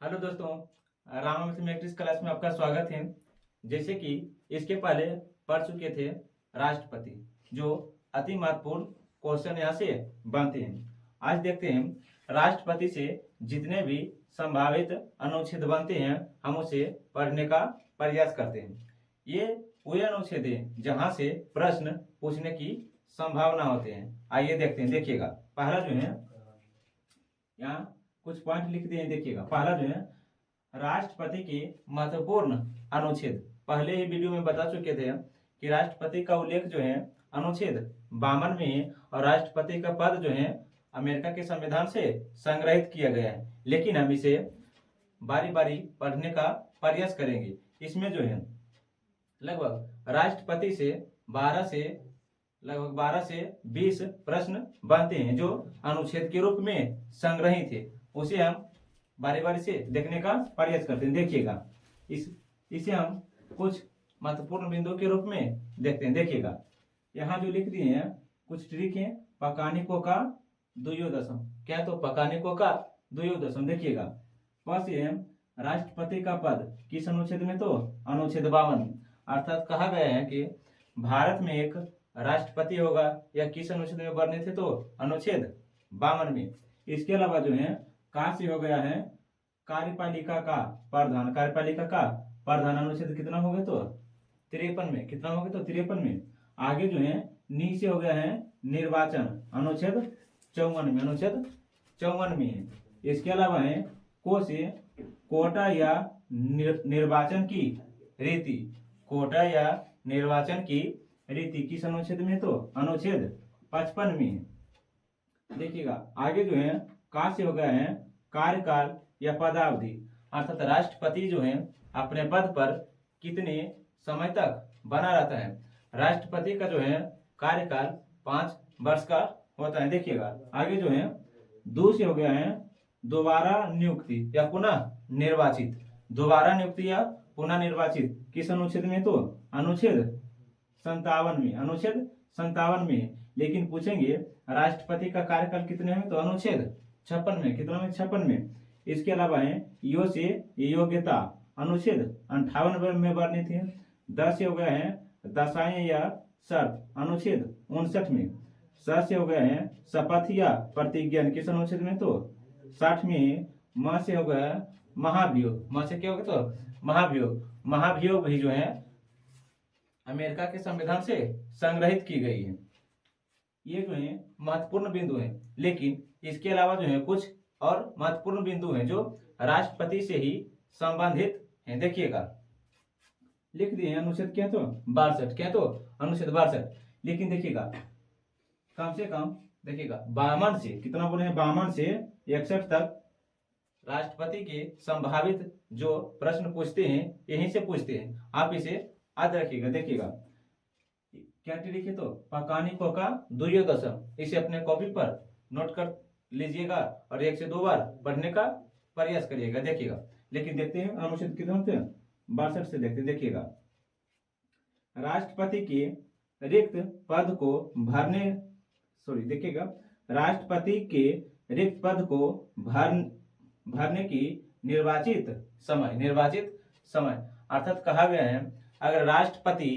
Hello दोस्तों, Rama mathematics class में आपका स्वागत है। जैसे कि इसके पहले पढ़ चुके थे राष्ट्रपति, जो अति महत्वपूर्ण क्वेश्चन यहाँ से बनते हैं। आज देखते हैं राष्ट्रपति से जितने भी संभावित अनुच्छेद बनते हैं हम उसे पढ़ने का प्रयास करते हैं। ये वे अनुच्छेद हैं जहाँ से प्रश्न पूछने की संभावना होते हैं। आइए देखते हैं। देखिएगा, पहला जो है यहाँ कुछ पॉइंट लिख दिए, देखिएगा। पहला जो है राष्ट्रपति के महत्वपूर्ण अनुच्छेद। पहले ही वीडियो में बता चुके थे कि राष्ट्रपति का उल्लेख जो है अनुच्छेद 52 में है और राष्ट्रपति का पद जो है अमेरिका के संविधान से संग्रहित किया गया है। लेकिन हम इसे बारी बारी पढ़ने का प्रयास करेंगे। इसमें जो है लगभग राष्ट्रपति से 12 से 20 प्रश्न बनते हैं जो अनुच्छेद के रूप में संग्रहित है। उसे हम बारी बारी से देखने का प्रयास करते हैं। देखिएगा, इसे हम कुछ महत्वपूर्ण बिंदुओं के रूप में देखते हैं। देखिएगा, यहाँ जो लिख दिए हैं कुछ ट्रिक है। पकानिकों का द्वयोदशम, क्या तो पकानिकों का द्वयोदशम। देखिएगा, फर्स्ट है राष्ट्रपति का पद किस अनुच्छेद में, तो अनुच्छेद 52 में। अर्थात कहा गया है कि भारत में एक राष्ट्रपति होगा या किस अनुच्छेद में वर्णित है, तो अनुच्छेद 52 में। इसके अलावा जो है का से हो गया है कार्यपालिका का प्रधान। कार्यपालिका का प्रधान अनुच्छेद कितना हो गया, तो 53 में। कितना हो गया, तो 53 में। आगे जो है नी से हो गया है निर्वाचन, अनुच्छेद 54 में। अनुच्छेद 54 में है। इसके अलावा है को से कोटा या निर्वाचन की रीति। कोटा या निर्वाचन की रीति किस अनुच्छेद में, तो अनुच्छेद 55 में है। देखिएगा, आगे जो है का से हो गया है कार्यकाल या पदावधि। अर्थात राष्ट्रपति जो है अपने पद पर कितने समय तक बना रहता है। राष्ट्रपति का जो है कार्यकाल 5 वर्ष का होता है। देखिएगा, आगे जो है दो से हो गया है दोबारा नियुक्ति या पुनः निर्वाचित। दोबारा नियुक्ति या पुनः निर्वाचित किस अनुच्छेद में, तो अनुच्छेद 57 में। अनुच्छेद 57 में है। लेकिन पूछेंगे राष्ट्रपति का कार्यकाल कितने में, तो अनुच्छेद 56 में। कितना में, 56 में। इसके अलावा है यो से योग्यता, अनुच्छेद 58 में वर्णित है। 10 से हो गया है दशाएं या शर्त, अनुच्छेद 59 में। 7 से हो गया है शपथ या प्रतिज्ञा, किस अनुच्छेद में, तो 60 में। म से हो गया महाभियोग। म से क्या हो गया, तो महाभियोग। महाभियोग भी जो है अमेरिका के संविधान से संग्रहित की गई है। ये जो है महत्वपूर्ण बिंदु है। लेकिन इसके अलावा जो है कुछ और महत्वपूर्ण बिंदु हैं जो राष्ट्रपति से ही संबंधित हैं। देखिएगा, लिख दिए अनुच्छेद क्या, तो 62। क्या, तो अनुच्छेद 62। लेकिन देखिएगा कम से कम देखिएगा 52 से, कितना बोले हैं, 52 से 61 तक राष्ट्रपति के संभावित जो प्रश्न पूछते हैं यहीं से पूछते हैं। आप इसे याद रखिएगा। देखिएगा क्या लिखे, तो पकानिकों का द्वयोदशम। इसे अपने कॉपी पर नोट कर लीजिएगा और 1 से 2 बार पढ़ने का प्रयास करिएगा। देखिएगा, लेकिन देखते हैं अनुच्छेद कितने होते हैं, 62 से देखते हैं। देखिएगा, राष्ट्रपति के रिक्त पद को भरने देखिएगा राष्ट्रपति के रिक्त पद को भरने की निर्वाचित समय। अर्थात कहा गया है अगर राष्ट्रपति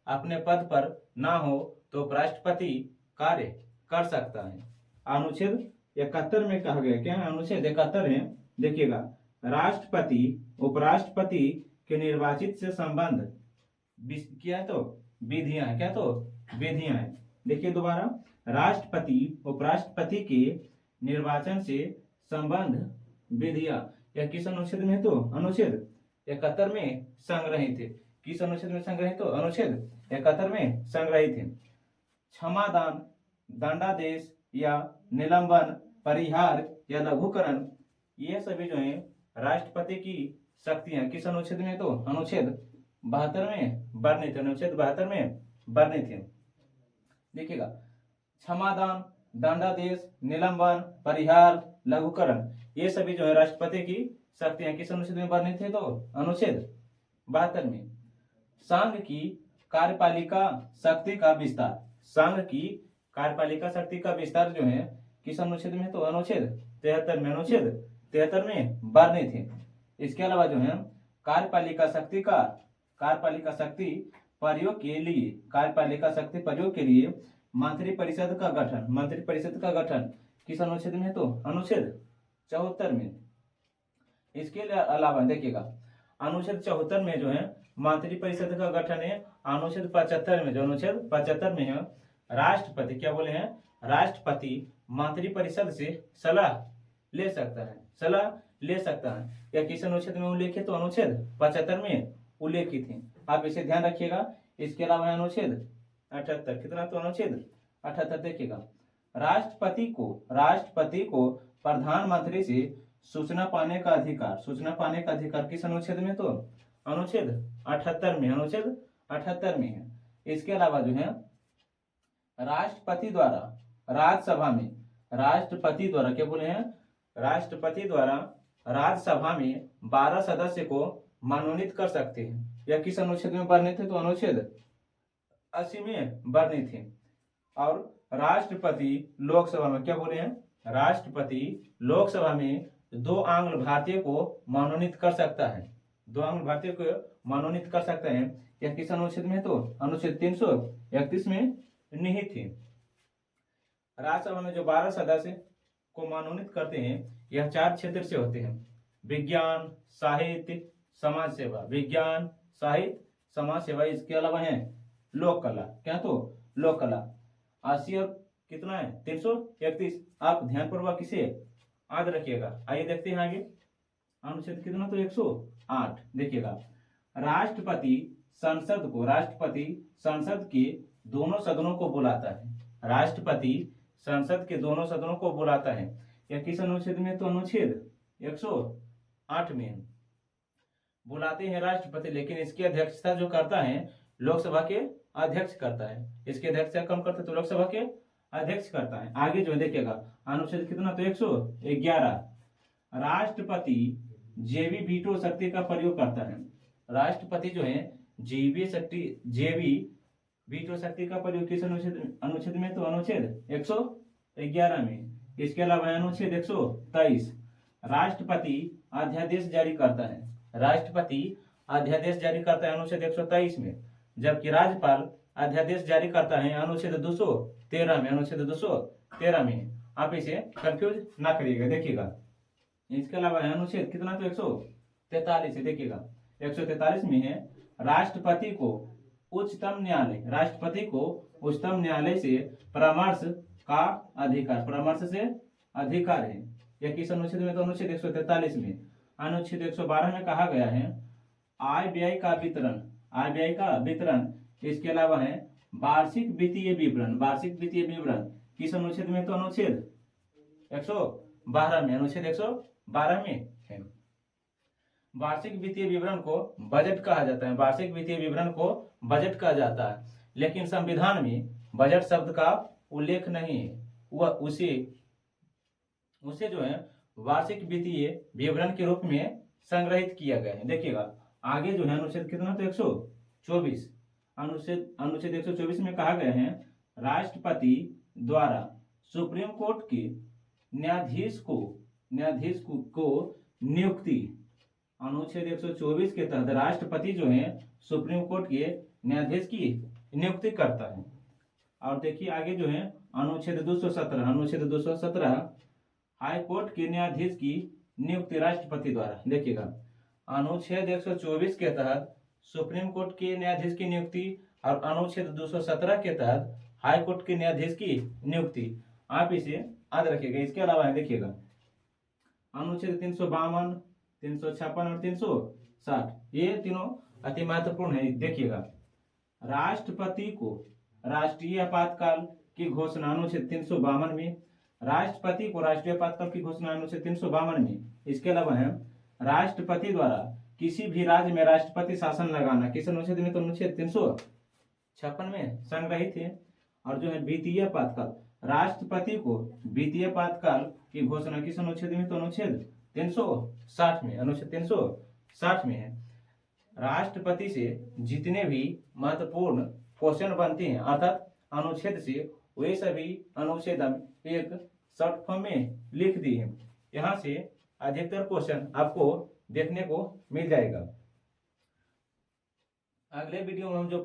अपने पद पर ना हो तो उपराष्ट्रपति कार्य कर सकता है। अनुच्छेद 71 में कहा गया, क्या है, अनुच्छेद 71 है। देखिएगा, राष्ट्रपति उपराष्ट्रपति के निर्वाचित से संबंध क्या, तो विधियां है। क्या, तो विधियां है। देखिए दोबारा, राष्ट्रपति उपराष्ट्रपति के निर्वाचन से संबंध विधियां या किस अनुच्छेद में है, तो अनुच्छेद 71 में संग्रहित है। किस अनुच्छेद में संग्रहित, तो अनुच्छेद 71 में संग्रहित है। क्षमादान, दंडादेश या निलंबन, परिहार या लघुकरण, ये सभी जो है राष्ट्रपति की शक्तियां किस अनुच्छेद में, तो अनुच्छेद 72 में वर्णित है। अनुच्छेद 72 में वर्णित है। देखिएगा, क्षमादान, दंडादेश, निलंबन, परिहार, लघुकरण, ये सभी जो है राष्ट्रपति की शक्तियां किस अनुच्छेद में वर्णित है, तो अनुच्छेद 72 में। संघ की कार्यपालिका शक्ति का विस्तार। संघ की कार्यपालिका शक्ति का विस्तार जो है किस अनुच्छेद में, तो अनुच्छेद 73 में। अनुच्छेद 73 में वर्णित है। इसके अलावा जो है कार्यपालिका शक्ति के लिए मंत्रिपरिषद का गठन किस अनुच्छेद में है? तो अनुच्छेद 74 में। इसके अलावा देखिएगा अनुच्छेद 74 में जो है मंत्रिपरिषद का गठन है। अनुच्छेद 75 में, जो अनुच्छेद 75 में है, राष्ट्रपति क्या बोले हैं? राष्ट्रपति मंत्रिपरिषद से सलाह ले सकता है। यह किस अनुच्छेद में उल्लेखित? तो अनुच्छेद 75 में उल्लेखित है। आप इसे ध्यान रखिएगा। इसके अलावा अनुच्छेद 78, कितना? तो अनुच्छेद 78 देखिएगा, राष्ट्रपति को प्रधानमंत्री से सूचना पाने का अधिकार किस अनुच्छेद में? तो अनुच्छेद 78 में, अनुच्छेद 78 में है। इसके अलावा जो है राष्ट्रपति द्वारा राज्यसभा में, क्या बोले हैं? राष्ट्रपति द्वारा राज्यसभा में 12 सदस्य को मनोनीत कर सकते हैं। यह किस अनुच्छेद में वर्णित है? तो अनुच्छेद 80 में वर्णित है। और राष्ट्रपति लोकसभा में, क्या बोले हैं? राष्ट्रपति लोकसभा में 2 आंग्ल भारतीय को मनोनीत कर सकता है। 2 आंग्ल भारतीय को मनोनीत कर सकते हैं। यह किस अनुच्छेद में? तो अनुच्छेद 331 में निहित है। राज्यसभा में जो 12 सदस्य को मनोनीत करते हैं, यह 4 क्षेत्र से होते हैं: विज्ञान, साहित्य, समाज सेवा। विज्ञान, साहित्य, समाज सेवा। इसके अलावा है लोक कला। क्या? तो लोक कला। 80 और कितना है? 331। आप ध्यानपूर्वक इसे याद रखिएगा। आइए देखते हैं आगे अनुच्छेद कितना? तो 108 देखिएगा, राष्ट्रपति संसद के दोनों सदनों को बुलाता है। राष्ट्रपति संसद के दोनों सदनों को बुलाता है। यह किस अनुच्छेद में? तो अनुच्छेद 108 में बुलाते हैं राष्ट्रपति, लेकिन इसकी अध्यक्षता जो करता है लोकसभा के अध्यक्ष करता है। इसकी अध्यक्षता कौन करता है? तो लोकसभा के अध्यक्ष करता है। आगे जो है देखिएगा अनुच्छेद कितना? तो 111, राष्ट्रपति जेवी वीटो शक्ति का प्रयोग करता है। राष्ट्रपति जो है जेवी वीटो शक्ति का प्रयोग किस अनुच्छेद में? तो अनुच्छेद 111 में। इसके अलावा अनुच्छेद 123, राष्ट्रपति अध्यादेश जारी करता है। राष्ट्रपति अध्यादेश जारी करता है अनुच्छेद 123 में, जबकि राज्यपाल अध्यादेश जारी करता है अनुच्छेद 213 में। अनुच्छेद 213 में। आप इसे कंफ्यूज ना करिएगा, देखिएगा। इसके अलावा अनुच्छेद कितना? तो 143 है। देखिएगा 143 में है, राष्ट्रपति को उच्चतम न्यायालय से परामर्श से अधिकार है। यह किस अनुच्छेद में? तो अनुच्छेद 143 में। अनुच्छेद 112 में कहा गया है आय व्यय का वितरण। इसके अलावा है वार्षिक वित्तीय विवरण किस अनुच्छेद में? तो अनुच्छेद 112 में। अनुच्छेद 112 में है। वार्षिक वित्तीय विवरण को बजट कहा जाता है। वार्षिक वित्तीय विवरण को बजट कहा जाता है, लेकिन संविधान में बजट शब्द का उल्लेख नहीं है। वह उसे जो है वार्षिक वित्तीय विवरण के रूप में संग्रहित किया गया है। देखिएगा आगे जो है अनुच्छेद कितना? तो 124। अनुच्छेद 124 में कहा गया है राष्ट्रपति द्वारा सुप्रीम कोर्ट के न्यायाधीश को नियुक्ति। अनुच्छेद 124 के तहत राष्ट्रपति जो है सुप्रीम कोर्ट के न्यायाधीश की नियुक्ति करता है। और देखिए आगे जो है अनुच्छेद 217 हाई कोर्ट के न्यायाधीश की नियुक्ति राष्ट्रपति द्वारा। देखिएगा अनुच्छेद 124 के तहत सुप्रीम कोर्ट के न्यायाधीश की नियुक्ति और अनुच्छेद 217 के तहत हाई कोर्ट के न्यायाधीश की नियुक्ति। आप इसे याद रखिएगा। इसके अलावा देखिएगा अनुच्छेद 352, 356 और 360, ये तीनों अति महत्वपूर्ण है। देखिएगा राष्ट्रपति को राष्ट्रीय आपातकाल की घोषणा अनुच्छेद 352 में। राष्ट्रपति को राष्ट्रीय आपातकाल की घोषणा अनुच्छेद 352 में। इसके अलावा है राष्ट्रपति द्वारा किसी भी राज्य में राष्ट्रपति शासन लगाना किस अनुच्छेद में? तो अनुच्छेद 356 में संग्रहित है। और जो है वित्तीय आपातकाल, राष्ट्रपति को वित्तीय आपातकाल की घोषणा किस अनुच्छेद में? तो अनुच्छेद 360 में। अनुच्छेद 360 में है। राष्ट्रपति से जितने भी महत्वपूर्ण क्वेश्चन बनते हैं, अर्थात अनुच्छेद से, वे सभी अनुच्छेद एक शॉर्ट फॉर्म में लिख दी है। यहाँ से अधिकतर क्वेश्चन आपको देखने को मिल जाएगा। अगले वीडियो में हम जो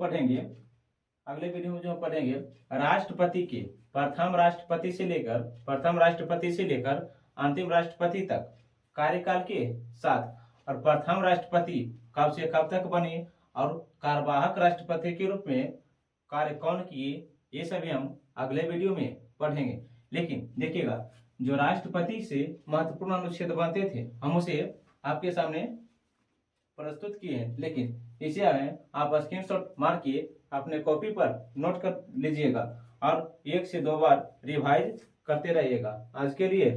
पढ़ेंगे राष्ट्रपति के प्रथम राष्ट्रपति से लेकर अंतिम राष्ट्रपति तक कार्यकाल के साथ, और प्रथम राष्ट्रपति कब से कब तक बने और कार्यवाहक राष्ट्रपति के रूप में कार्य कौन किए, ये सभी हम अगले वीडियो में पढ़ेंगे। लेकिन देखिएगा, जो राष्ट्रपति से महत्वपूर्ण अनुच्छेद बनते थे हम उसे आपके सामने प्रस्तुत किए हैं, लेकिन इसे आप स्क्रीनशॉट मार के अपने कॉपी पर नोट कर लीजिएगा और 1 से 2 बार रिवाइज करते रहिएगा। आज के लिए